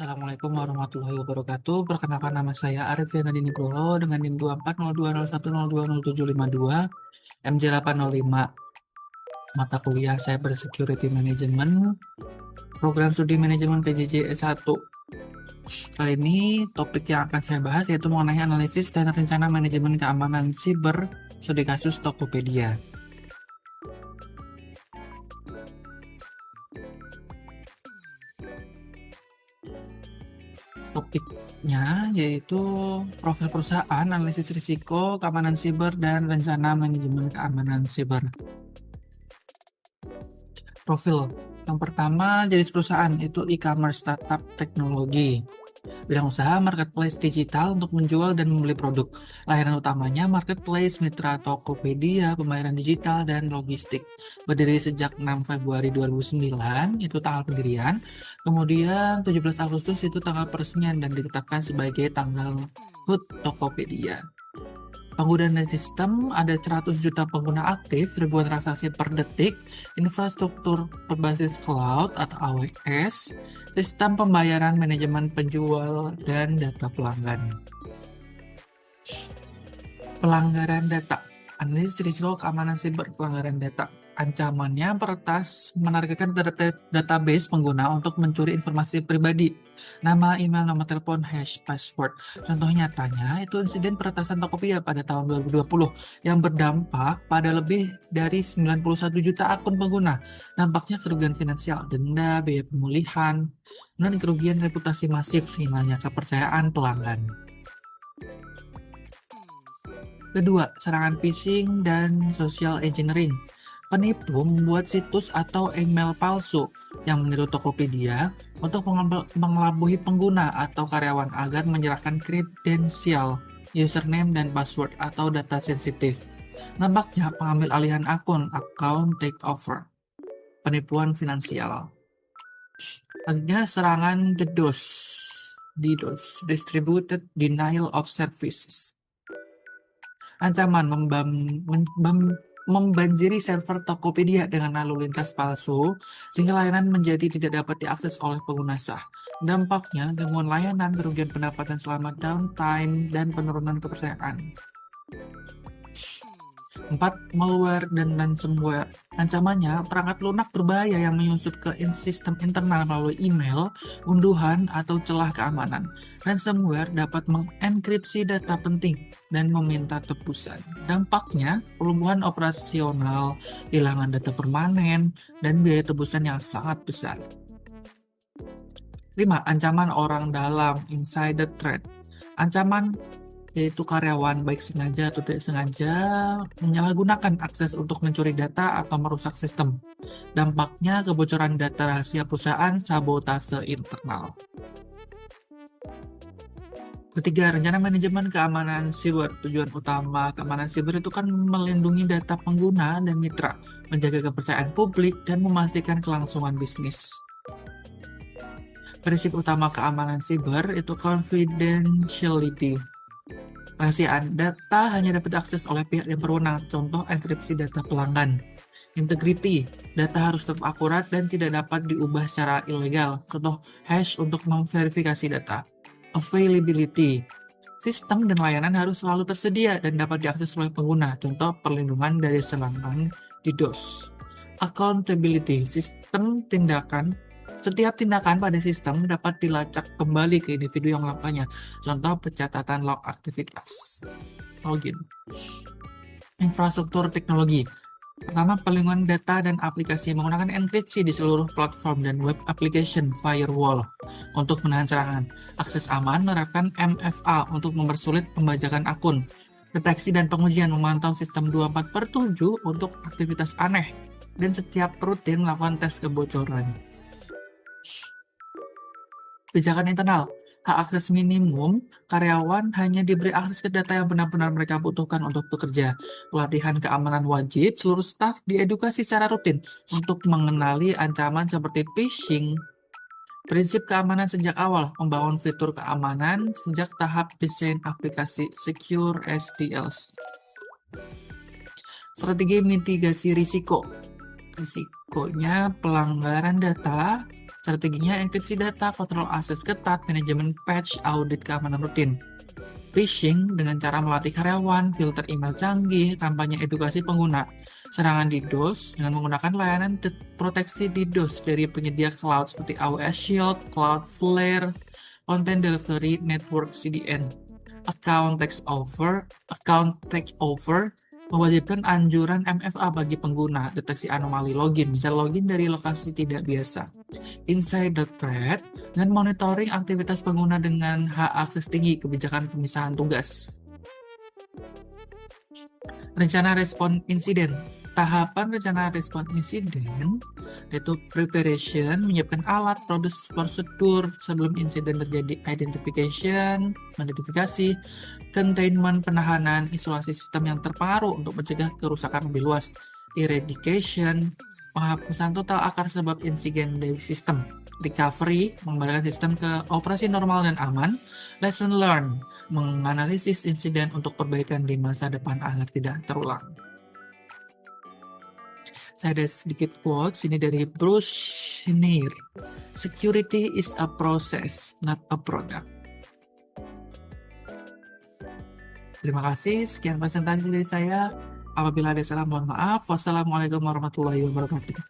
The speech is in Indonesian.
Assalamualaikum warahmatullahi wabarakatuh. Perkenalkan nama saya Arif Yanadi Nugroho dengan NIM 240201020752 MJ805. Mata kuliah Cyber Security Management, Program Studi Manajemen PJJ S1. Kali ini topik yang akan saya bahas yaitu mengenai analisis dan rencana manajemen keamanan siber studi kasus Tokopedia. Topiknya yaitu profil perusahaan, analisis risiko, keamanan siber, dan rencana manajemen keamanan siber. Profil yang pertama, jenis perusahaan itu e-commerce startup teknologi. Bidang usaha marketplace digital untuk menjual dan membeli produk. Layanan utamanya marketplace, mitra Tokopedia, pembayaran digital, dan logistik. Berdiri sejak 6 Februari 2009, itu tanggal pendirian. Kemudian 17 Agustus itu tanggal peresmian dan ditetapkan sebagai tanggal HUT Tokopedia. Penggunaan dan sistem ada 100 juta pengguna aktif, ribuan transaksi per detik, infrastruktur berbasis cloud atau AWS, sistem pembayaran, manajemen penjual, dan data pelanggan. Pelanggaran data, analisis risiko keamanan siber pelanggaran data. Ancamannya peretas menargetkan database pengguna untuk mencuri informasi pribadi, nama, email, nomor telepon, hash, password. Contoh nyatanya itu insiden peretasan Tokopedia pada tahun 2020 yang berdampak pada lebih dari 91 juta akun pengguna. Dampaknya kerugian finansial, denda, biaya pemulihan, dan kerugian reputasi masif, hilangnya kepercayaan pelanggan. Kedua, serangan phishing dan social engineering. Penipu membuat situs atau email palsu yang meniru Tokopedia untuk mengelabui pengguna atau karyawan agar menyerahkan kredensial, username dan password atau data sensitif. Nampaknya pengambil alihan akun, account takeover, penipuan finansial. Selanjutnya serangan DDoS, Distributed Denial of Services. Ancaman membanjiri server Tokopedia dengan lalu lintas palsu, sehingga layanan menjadi tidak dapat diakses oleh pengguna sah. Dampaknya, gangguan layanan, kerugian pendapatan selama downtime, dan penurunan kepercayaan. 4. Malware dan ransomware. Ancamannya, perangkat lunak berbahaya yang menyusup ke sistem internal melalui email, unduhan, atau celah keamanan. Ransomware dapat mengenkripsi data penting dan meminta tebusan. Dampaknya, pelumpuhan operasional, kehilangan data permanen, dan biaya tebusan yang sangat besar. 5. Ancaman orang dalam, insider threat. Ancaman yaitu karyawan baik sengaja atau tidak sengaja menyalahgunakan akses untuk mencuri data atau merusak sistem. Dampaknya kebocoran data rahasia perusahaan, sabotase internal. Ketiga, rencana manajemen keamanan siber. Tujuan utama keamanan siber itu kan melindungi data pengguna dan mitra, menjaga kepercayaan publik, dan memastikan kelangsungan bisnis. Prinsip utama keamanan siber itu confidentiality. Rahasiaan data hanya dapat diakses oleh pihak yang berwenang, contoh enkripsi data pelanggan. Integrity, data harus tetap akurat dan tidak dapat diubah secara ilegal, contoh hash untuk memverifikasi data. Availability, sistem dan layanan harus selalu tersedia dan dapat diakses oleh pengguna, contoh perlindungan dari serangan DDoS. Accountability, setiap tindakan pada sistem dapat dilacak kembali ke individu yang melakukannya. Contoh pencatatan log aktivitas. Login. Infrastruktur teknologi. Pertama, perlindungan data dan aplikasi menggunakan enkripsi di seluruh platform dan web application firewall untuk menahan serangan. Akses aman menerapkan MFA untuk mempersulit pembajakan akun. Deteksi dan pengujian memantau sistem 24/7 untuk aktivitas aneh dan setiap rutin melakukan tes kebocoran. Kebijakan internal, hak akses minimum, karyawan hanya diberi akses ke data yang benar-benar mereka butuhkan untuk bekerja. Pelatihan keamanan wajib, seluruh staf diedukasi secara rutin untuk mengenali ancaman seperti phishing. Prinsip keamanan sejak awal, membangun fitur keamanan sejak tahap desain aplikasi Secure STLs. Strategi mitigasi risiko. Risikonya pelanggaran data, Strateginya enkripsi data, kontrol akses ketat, manajemen patch, audit keamanan rutin. Phishing dengan cara melatih karyawan, filter email canggih, kampanye edukasi pengguna. Serangan DDoS dengan menggunakan layanan proteksi DDoS dari penyedia cloud seperti AWS Shield, Cloudflare, Content Delivery Network CDN. Account takeover mewajibkan anjuran MFA bagi pengguna, deteksi anomali login, misal login dari lokasi tidak biasa. Insider threat dan monitoring aktivitas pengguna dengan hak akses tinggi, kebijakan pemisahan tugas. Rencana respon insiden. Tahapan rencana respon insiden yaitu preparation, menyiapkan alat, prosedur sebelum insiden terjadi, identifikasi, containment, penahanan, isolasi sistem yang terpengaruh untuk mencegah kerusakan lebih luas, eradication, penghapusan total akar sebab insiden dari sistem, recovery, mengembalikan sistem ke operasi normal dan aman, lesson learned, menganalisis insiden untuk perbaikan di masa depan agar tidak terulang. Saya ada sedikit quotes ini dari Bruce Schneier. Security is a process, not a product. Terima kasih. Sekian presentasi dari saya. Apabila ada salah, mohon maaf. Wassalamualaikum warahmatullahi wabarakatuh.